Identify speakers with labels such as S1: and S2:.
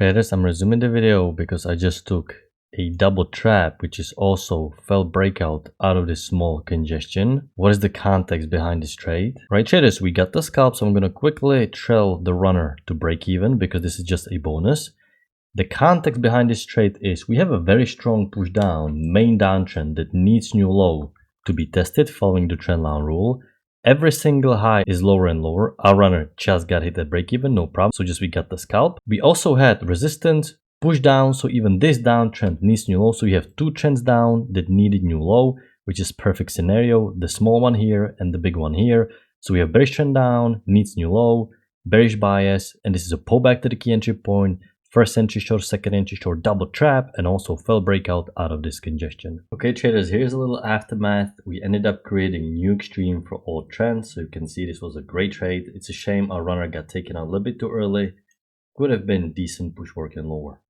S1: Traders, I'm resuming the video because I just took a double trap, which is also fell breakout out of this small congestion. What is the context behind this trade? Right, traders, we got the scalp, so I'm going to quickly trail the runner to break even because this is just a bonus. The context behind this trade is we have a very strong push down, main downtrend that needs new low to be tested following the trendline rule. Every single high is lower and lower. Our runner just got hit at break even, no problem. So just we got the scalp. We also had resistance, push down. So even this downtrend needs new low. So we have two trends down that needed new low, which is perfect scenario. The small one here and the big one here. So we have bearish trend down, needs new low, bearish bias, and this is a pullback to the key entry point. First entry short, second entry short, double trap, and also fell breakout out of this congestion. Okay, traders, here's a little aftermath. We ended up creating a new extreme for all trends. So you can see this was a great trade. It's a shame our runner got taken out a little bit too early. Could have been decent push work and lower.